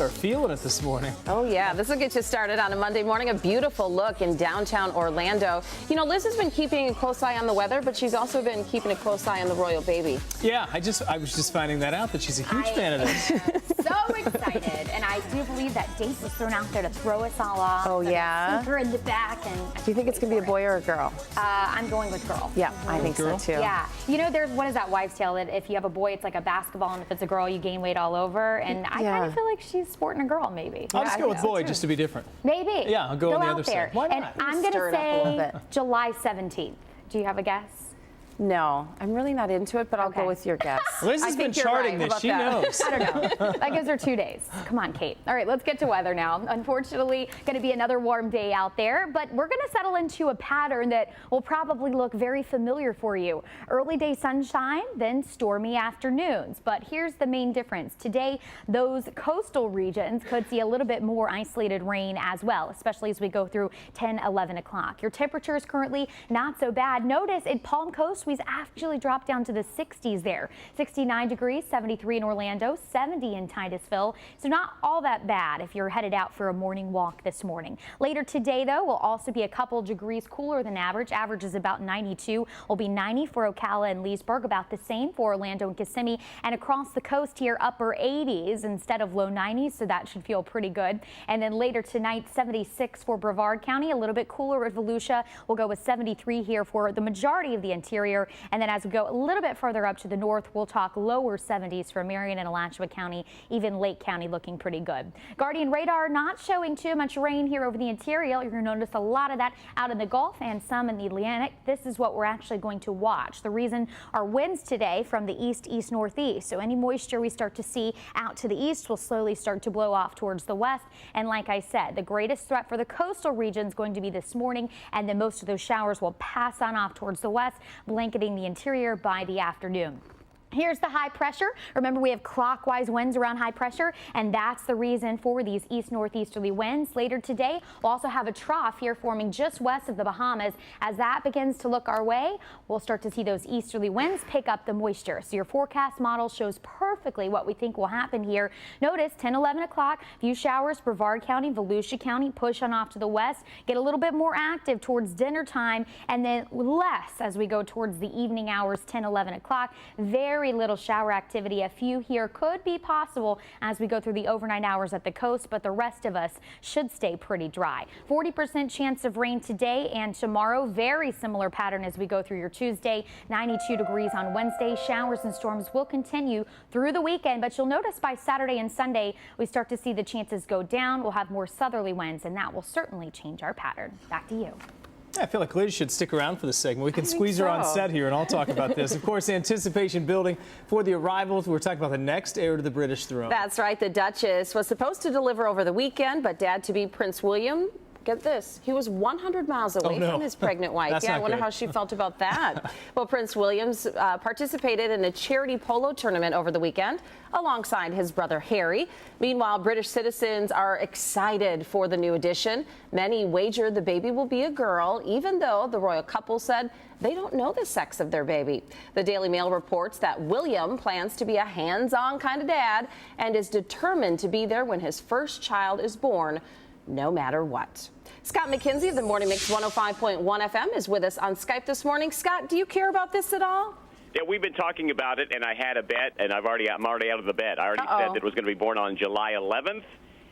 are feeling it this morning. Oh, yeah. This will get you started on a Monday morning. A beautiful look in downtown Orlando. You know, Liz has been keeping a close eye on the weather, but she's also been keeping a close eye on the royal baby. Yeah, I was just finding that out, that she's a huge fan of this. So excited, and I do believe that date was thrown out there to throw us all off. Oh, yeah? Sneak her in the back. And Do you think it's going to be a boy or a girl? I'm going with girl. Yeah, I think so, too. Yeah. You know, there's, what is that wives' tale, that if you have a boy, it's like a basketball, and if it's a girl, you gain weight all over. And I kind of feel like she's sporting a girl, maybe. I'll just go with boy, just to be different. Maybe. Yeah, I'll go on the other there. side. Why not? And I'm going to say July 17th. Do you have a guess? No, I'm really not into it, but I'll go with your guess. Liz has been charting this. She knows. I don't know. That gives her 2 days. Come on, Kate. All right, let's get to weather now. Unfortunately, going to be another warm day out there, but we're going to settle into a pattern that will probably look very familiar for you. Early day sunshine, then stormy afternoons. But here's the main difference. Today, those coastal regions could see a little bit more isolated rain as well, especially as we go through 10, 11 o'clock. Your temperature is currently not so bad. Notice in Palm Coast, we've actually dropped down to the 60s there. 69 degrees, 73 in Orlando, 70 in Titusville. So not all that bad if you're headed out for a morning walk this morning. Later today, though, will also be a couple degrees cooler than average. Average is about 92. Will be 90 for Ocala and Leesburg, about the same for Orlando and Kissimmee. And across the coast here, upper 80s instead of low 90s, so that should feel pretty good. And then later tonight, 76 for Brevard County, a little bit cooler at Volusia. We'll go with 73 here for the majority of the interior. And then as we go a little bit further up to the north, we'll talk lower 70s for Marion and Alachua County, even Lake County looking pretty good. Guardian radar not showing too much rain here over the interior. You're going to notice a lot of that out in the Gulf and some in the Atlantic. This is what we're actually going to watch. The reason are winds today from the east, northeast. So any moisture we start to see out to the east will slowly start to blow off towards the west. And like I said, the greatest threat for the coastal region is going to be this morning, and then most of those showers will pass on off towards the west, blanketing the interior by the afternoon. Here's the high pressure. Remember, we have clockwise winds around high pressure, and that's the reason for these east-northeasterly winds. Later today, we'll also have a trough here forming just west of the Bahamas. As that begins to look our way, we'll start to see those easterly winds pick up the moisture. So your forecast model shows perfectly what we think will happen here. Notice 10, 11 o'clock, few showers, Brevard County, Volusia County, push on off to the west, get a little bit more active towards dinner time, and then less as we go towards the evening hours, 10, 11 o'clock. Very little shower activity. A few here could be possible as we go through the overnight hours at the coast, but the rest of us should stay pretty dry. 40% chance of rain today and tomorrow. Very similar pattern as we go through your Tuesday. 92 degrees on Wednesday. Showers and storms will continue through the weekend, but you'll notice by Saturday and Sunday we start to see the chances go down. We'll have more southerly winds, and that will certainly change our pattern. Back to you. I feel like Liz should stick around for the segment. We can squeeze her on set here, and I'll talk about this. Of course, anticipation building for the arrivals. We're talking about the next heir to the British throne. That's right. The Duchess was supposed to deliver over the weekend, but dad-to-be Prince William, get this, he was 100 miles away from his pregnant wife. Yeah, I wonder how she felt about that. Well, Prince Williams participated in a charity polo tournament over the weekend alongside his brother Harry. Meanwhile, British citizens are excited for the new addition. Many wager the baby will be a girl, even though the royal couple said they don't know the sex of their baby. The Daily Mail reports that William plans to be a hands-on kind of dad and is determined to be there when his first child is born, no matter what. Scott McKenzie of the Morning Mix 105.1 FM is with us on Skype this morning. Scott, do you care about this at all? Yeah, we've been talking about it, and I had a bet, and I'm already out of the bet. I already said that it was going to be born on July 11th,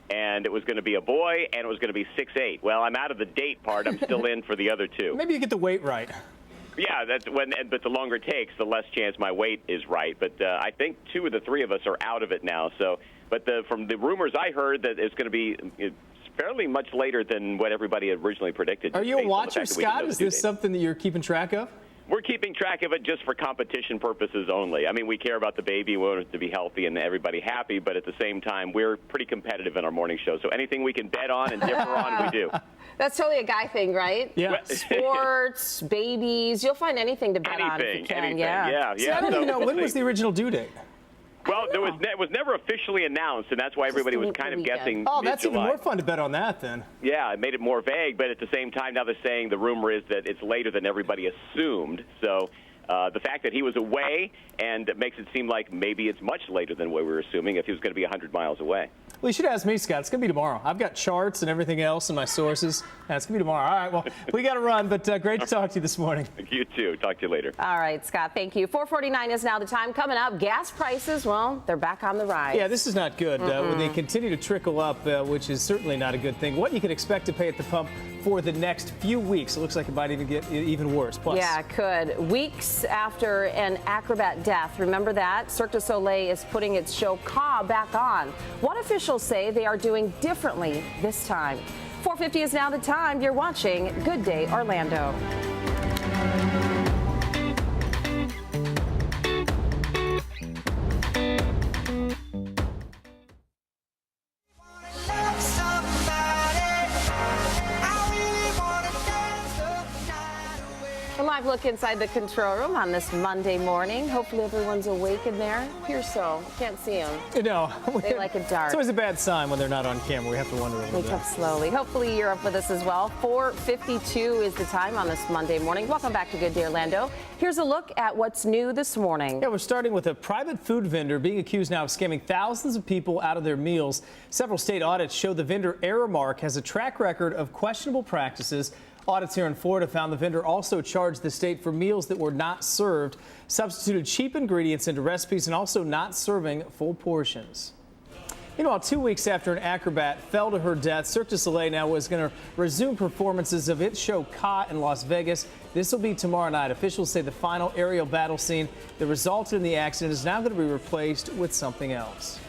and it was going to be a boy, and it was going to be 6'8". Well, I'm out of the date part. I'm still in for the other two. Maybe you get the weight right. Yeah, but the longer it takes, the less chance my weight is right. But I think two of the three of us are out of it now. So, but from the rumors I heard that it's going to be fairly much later than what everybody had originally predicted. Are you a watcher, Scott? Is this something that you're keeping track of? We're keeping track of it just for competition purposes only. I mean, we care about the baby, we want it to be healthy and everybody happy, but at the same time, we're pretty competitive in our morning show. So anything we can bet on and differ on, we do. That's totally a guy thing, right? Yeah. Sports, babies, you'll find anything to bet on if you can. Anything, yeah. So I don't even know, when was the original due date? Well, it was never officially announced, and that's why everybody was kind of guessing. Oh, that's even more fun to bet on that then. Yeah, it made it more vague, but at the same time, now they're saying the rumor is that it's later than everybody assumed. So the fact that he was away and it makes it seem like maybe it's much later than what we were assuming if he was going to be 100 miles away. Well, you should ask me, Scott. It's going to be tomorrow. I've got charts and everything else in my sources. It's going to be tomorrow. All right, well, we got to run, but great to talk to you this morning. You too. Talk to you later. All right, Scott, thank you. 4:49 is now the time. Coming up, gas prices, well, they're back on the rise. Yeah, this is not good. When they continue to trickle up, which is certainly not a good thing. What you can expect to pay at the pump for the next few weeks. It looks like it might even get even worse. Plus. Yeah, it could. Weeks after an acrobat death, remember that? Cirque du Soleil is putting its show Ka back on. What officials say they are doing differently this time. 4:50 is now the time. You're watching Good Day Orlando. A live look inside the control room on this Monday morning. Hopefully everyone's awake in there. Appears so. Can't see them. No. They like it dark. It's always a bad sign when they're not on camera. We have to wonder a little bit. Wake up slowly. Hopefully you're up with us as well. 4:52 is the time on this Monday morning. Welcome back to Good Day Orlando. Here's a look at what's new this morning. Yeah, we're starting with a private food vendor being accused now of scamming thousands of people out of their meals. Several state audits show the vendor Aramark has a track record of questionable practices. Audits here in Florida found the vendor also charged the state for meals that were not served, substituted cheap ingredients into recipes, and also not serving full portions. Meanwhile, 2 weeks after an acrobat fell to her death, Cirque du Soleil now is going to resume performances of its show Ka in Las Vegas. This will be tomorrow night. Officials say the final aerial battle scene that resulted in the accident is now going to be replaced with something else.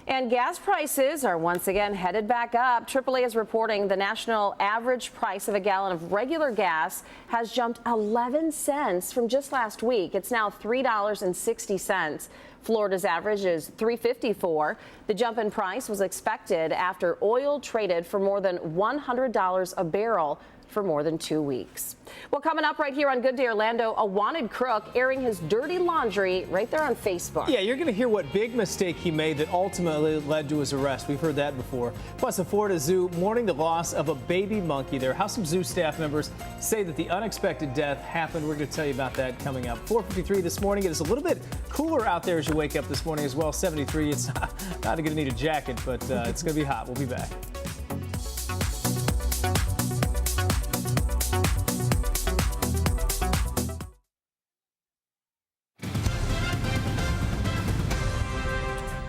And gas prices are once again headed back up. AAA is reporting the national average price of a gallon of regular gas has jumped 11 cents from just last week. It's now $3.60. Florida's average is $3.54. The jump in price was expected after oil traded for more than $100 a barrel for more than 2 weeks. Well, coming up right here on Good Day Orlando, a wanted crook airing his dirty laundry right there on Facebook. Yeah, you're going to hear what big mistake he made that ultimately led to his arrest. We've heard that before. Plus, a Florida zoo mourning the loss of a baby monkey there. How some zoo staff members say that the unexpected death happened. We're going to tell you about that coming up. 4:53 this morning. It is a little bit cooler out there as you wake up this morning as well. 73. It's not going to need a jacket, but it's going to be hot. We'll be back.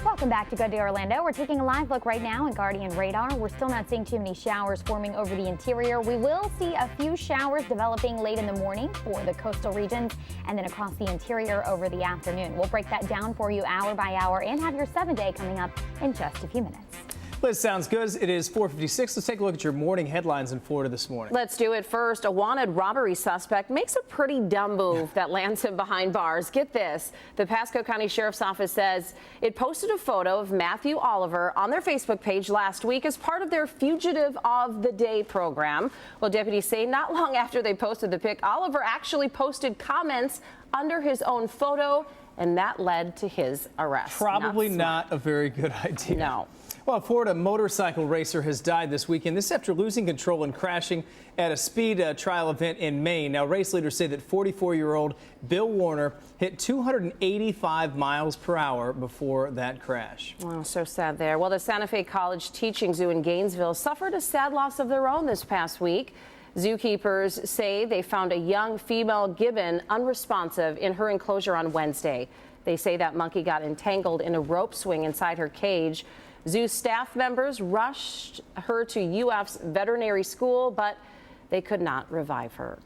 Welcome back to Good Day Orlando. We're taking a live look right now in Guardian radar. We're still not seeing too many showers forming over the interior. We will see a few showers developing late in the morning for the coastal regions and then across the interior over the afternoon. We'll break that down for you hour by hour and have your 7-day coming up in just a few minutes. Liz, sounds good. It is 4:56. Let's take a look at your morning headlines in Florida this morning. Let's do it first. A wanted robbery suspect makes a pretty dumb move that lands him behind bars. Get this. The Pasco County Sheriff's Office says it posted a photo of Matthew Oliver on their Facebook page last week as part of their Fugitive of the Day program. Well, deputies say not long after they posted the pic, Oliver actually posted comments under his own photo, and that led to his arrest. Probably not a very good idea. No. Well, a Florida motorcycle racer has died this weekend. This after losing control and crashing at a speed trial event in Maine. Now, race leaders say that 44-year-old Bill Warner hit 285 miles per hour before that crash. Oh, so sad there. Well, the Santa Fe College Teaching Zoo in Gainesville suffered a sad loss of their own this past week. Zookeepers say they found a young female gibbon unresponsive in her enclosure on Wednesday. They say that monkey got entangled in a rope swing inside her cage. Zoo staff members rushed her to UF's veterinary school, but they could not revive her.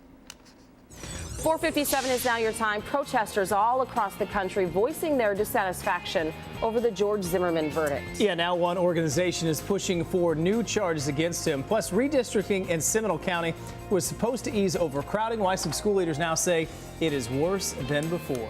4:57 is now your time. Protesters all across the country voicing their dissatisfaction over the George Zimmerman verdict. Yeah, now one organization is pushing for new charges against him. Plus, redistricting in Seminole County was supposed to ease overcrowding. Why some school leaders now say it is worse than before.